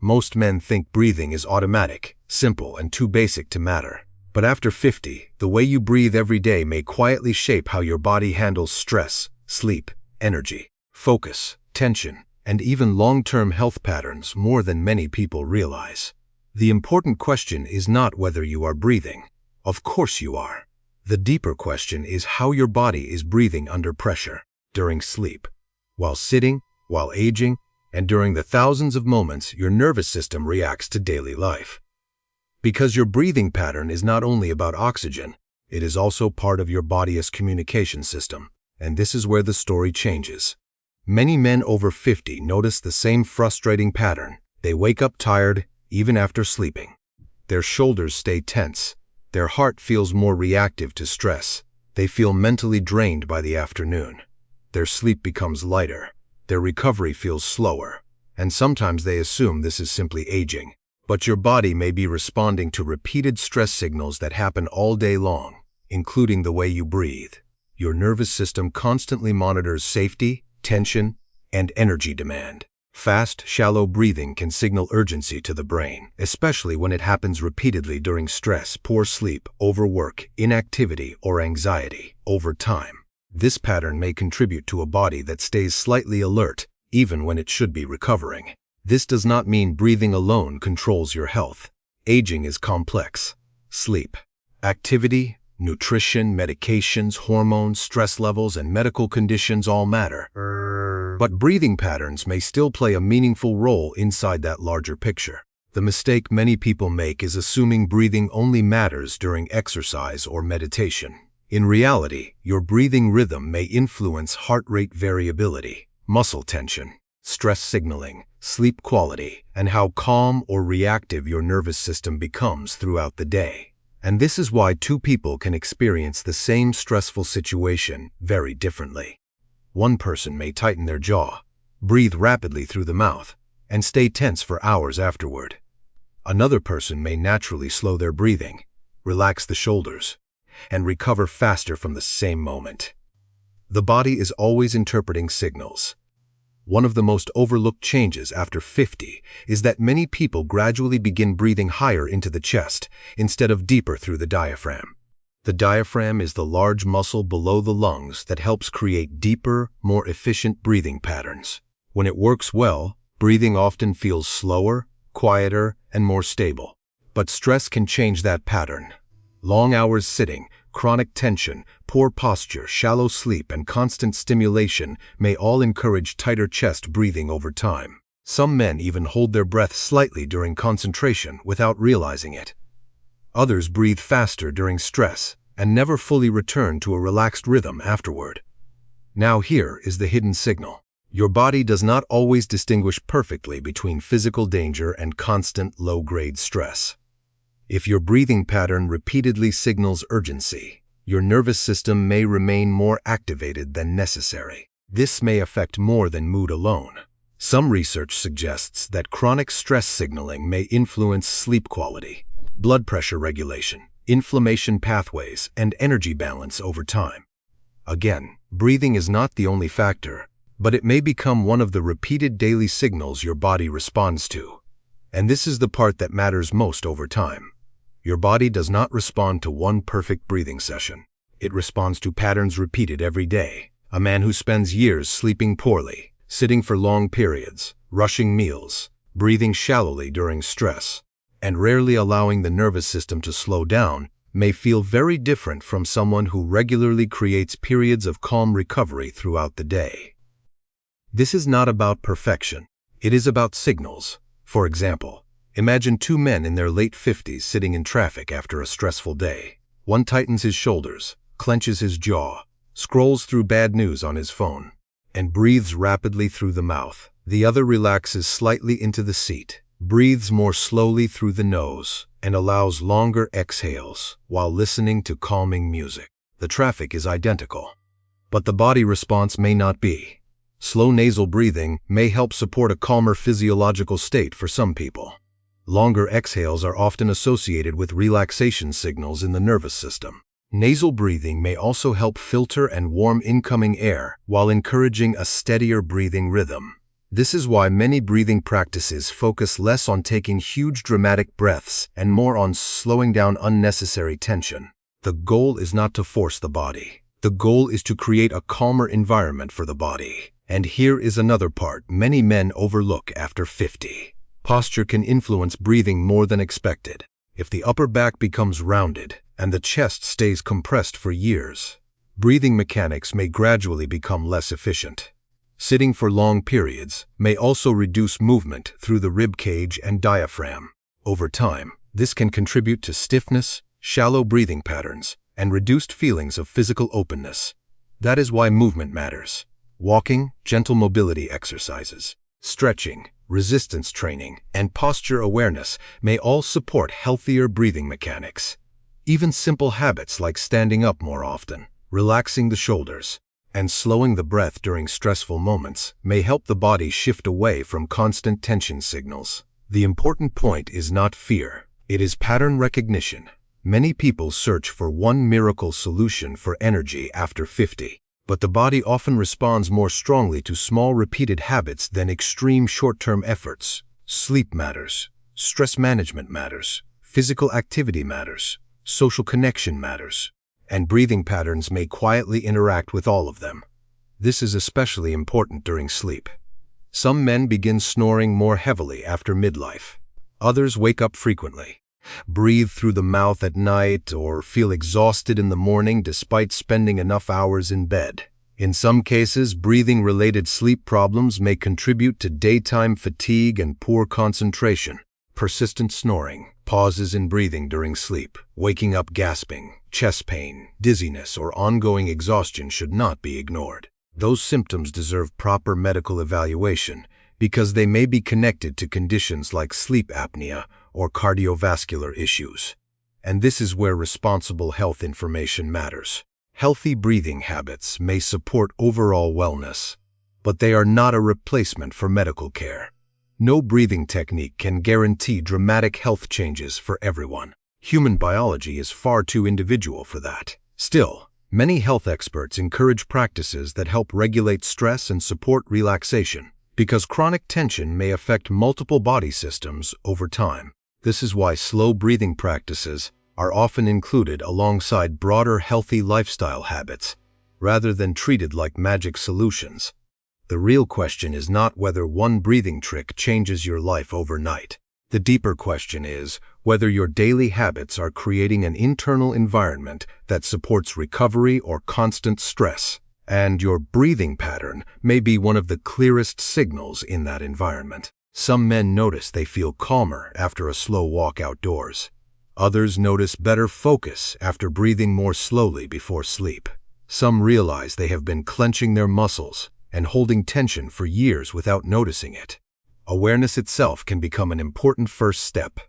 Most men think breathing is automatic, simple, and too basic to matter. But after 50, the way you breathe every day may quietly shape how your body handles stress, sleep, energy, focus, tension, and even long-term health patterns more than many people realize. The important question is not whether you are breathing. Of course you are. The deeper question is how your body is breathing under pressure, during sleep, while sitting, while aging, and during the thousands of moments your nervous system reacts to daily life. Because your breathing pattern is not only about oxygen, it is also part of your body's communication system, and this is where the story changes. Many men over 50 notice the same frustrating pattern. They wake up tired, even after sleeping. Their shoulders stay tense. Their heart feels more reactive to stress. They feel mentally drained by the afternoon. Their sleep becomes lighter. Their recovery feels slower. And sometimes they assume this is simply aging. But your body may be responding to repeated stress signals that happen all day long, including the way you breathe. Your nervous system constantly monitors safety, tension, and energy demand. Fast, shallow breathing can signal urgency to the brain, especially when it happens repeatedly during stress, poor sleep, overwork, inactivity, or anxiety. Over time, this pattern may contribute to a body that stays slightly alert, even when it should be recovering. This does not mean breathing alone controls your health. Aging is complex. Sleep, activity, nutrition, medications, hormones, stress levels, and medical conditions all matter. But breathing patterns may still play a meaningful role inside that larger picture. The mistake many people make is assuming breathing only matters during exercise or meditation. In reality, your breathing rhythm may influence heart rate variability, muscle tension, stress signaling, sleep quality, and how calm or reactive your nervous system becomes throughout the day. And this is why two people can experience the same stressful situation very differently. One person may tighten their jaw, breathe rapidly through the mouth, and stay tense for hours afterward. Another person may naturally slow their breathing, relax the shoulders, and recover faster from the same moment. The body is always interpreting signals. One of the most overlooked changes after 50 is that many people gradually begin breathing higher into the chest instead of deeper through the diaphragm. The diaphragm is the large muscle below the lungs that helps create deeper, more efficient breathing patterns. When it works well, breathing often feels slower, quieter, and more stable. But stress can change that pattern. Long hours sitting, chronic tension, poor posture, shallow sleep, and constant stimulation may all encourage tighter chest breathing over time. Some men even hold their breath slightly during concentration without realizing it. Others breathe faster during stress and never fully return to a relaxed rhythm afterward. Now here is the hidden signal. Your body does not always distinguish perfectly between physical danger and constant low-grade stress. If your breathing pattern repeatedly signals urgency, your nervous system may remain more activated than necessary. This may affect more than mood alone. Some research suggests that chronic stress signaling may influence sleep quality, blood pressure regulation, inflammation pathways, and energy balance over time. Again, breathing is not the only factor, but it may become one of the repeated daily signals your body responds to. And this is the part that matters most over time. Your body does not respond to one perfect breathing session. It responds to patterns repeated every day. A man who spends years sleeping poorly, sitting for long periods, rushing meals, breathing shallowly during stress, and rarely allowing the nervous system to slow down may feel very different from someone who regularly creates periods of calm recovery throughout the day. This is not about perfection. It is about signals. For example, imagine two men in their late 50s sitting in traffic after a stressful day. One tightens his shoulders, clenches his jaw, scrolls through bad news on his phone, and breathes rapidly through the mouth. The other relaxes slightly into the seat, breathes more slowly through the nose, and allows longer exhales while listening to calming music. The traffic is identical, but the body response may not be. Slow nasal breathing may help support a calmer physiological state for some people. Longer exhales are often associated with relaxation signals in the nervous system. Nasal breathing may also help filter and warm incoming air while encouraging a steadier breathing rhythm. This is why many breathing practices focus less on taking huge dramatic breaths and more on slowing down unnecessary tension. The goal is not to force the body. The goal is to create a calmer environment for the body. And here is another part many men overlook after 50. Posture can influence breathing more than expected. If the upper back becomes rounded and the chest stays compressed for years, breathing mechanics may gradually become less efficient. Sitting for long periods may also reduce movement through the rib cage and diaphragm. Over time, this can contribute to stiffness, shallow breathing patterns, and reduced feelings of physical openness. That is why movement matters. Walking, gentle mobility exercises, stretching, resistance training, and posture awareness may all support healthier breathing mechanics. Even simple habits like standing up more often, relaxing the shoulders, and slowing the breath during stressful moments may help the body shift away from constant tension signals. The important point is not fear. It is pattern recognition. Many people search for one miracle solution for energy after 50, but the body often responds more strongly to small repeated habits than extreme short-term efforts. Sleep matters. Stress management matters. Physical activity matters. Social connection matters. And breathing patterns may quietly interact with all of them. This is especially important during sleep. Some men begin snoring more heavily after midlife. Others wake up frequently, breathe through the mouth at night, or feel exhausted in the morning despite spending enough hours in bed. In some cases, breathing-related sleep problems may contribute to daytime fatigue and poor concentration. Persistent snoring, pauses in breathing during sleep, waking up gasping, chest pain, dizziness, or ongoing exhaustion should not be ignored. Those symptoms deserve proper medical evaluation because they may be connected to conditions like sleep apnea or cardiovascular issues. And this is where responsible health information matters. Healthy breathing habits may support overall wellness, but they are not a replacement for medical care. No breathing technique can guarantee dramatic health changes for everyone. Human biology is far too individual for that. Still, many health experts encourage practices that help regulate stress and support relaxation, because chronic tension may affect multiple body systems over time. This is why slow breathing practices are often included alongside broader healthy lifestyle habits, rather than treated like magic solutions. The real question is not whether one breathing trick changes your life overnight. The deeper question is whether your daily habits are creating an internal environment that supports recovery or constant stress, and your breathing pattern may be one of the clearest signals in that environment. Some men notice they feel calmer after a slow walk outdoors. Others notice better focus after breathing more slowly before sleep. Some realize they have been clenching their muscles and holding tension for years without noticing it. Awareness itself can become an important first step,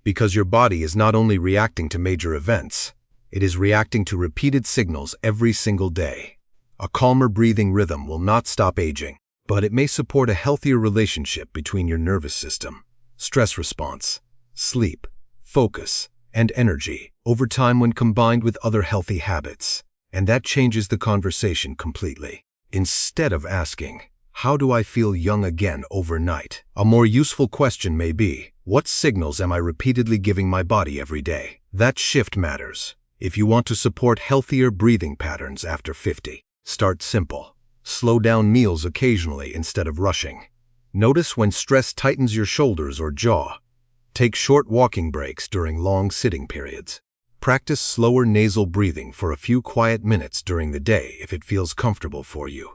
because your body is not only reacting to major events, it is reacting to repeated signals every single day. A calmer breathing rhythm will not stop aging, but it may support a healthier relationship between your nervous system, stress response, sleep, focus, and energy over time when combined with other healthy habits. And that changes the conversation completely. Instead of asking, "How do I feel young again overnight?" a more useful question may be, "What signals am I repeatedly giving my body every day?" That shift matters. If you want to support healthier breathing patterns after 50, start simple. Slow down meals occasionally instead of rushing. Notice when stress tightens your shoulders or jaw. Take short walking breaks during long sitting periods. Practice slower nasal breathing for a few quiet minutes during the day if it feels comfortable for you.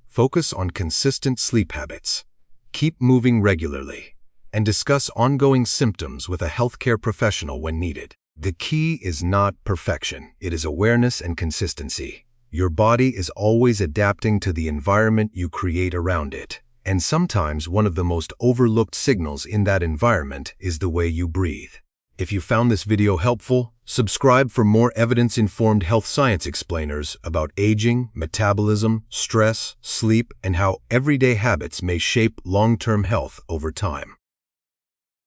Focus on consistent sleep habits. Keep moving regularly, and discuss ongoing symptoms with a healthcare professional when needed. The key is not perfection, it is awareness and consistency. Your body is always adapting to the environment you create around it, and sometimes one of the most overlooked signals in that environment is the way you breathe. If you found this video helpful, subscribe for more evidence-informed health science explainers about aging, metabolism, stress, sleep, and how everyday habits may shape long-term health over time.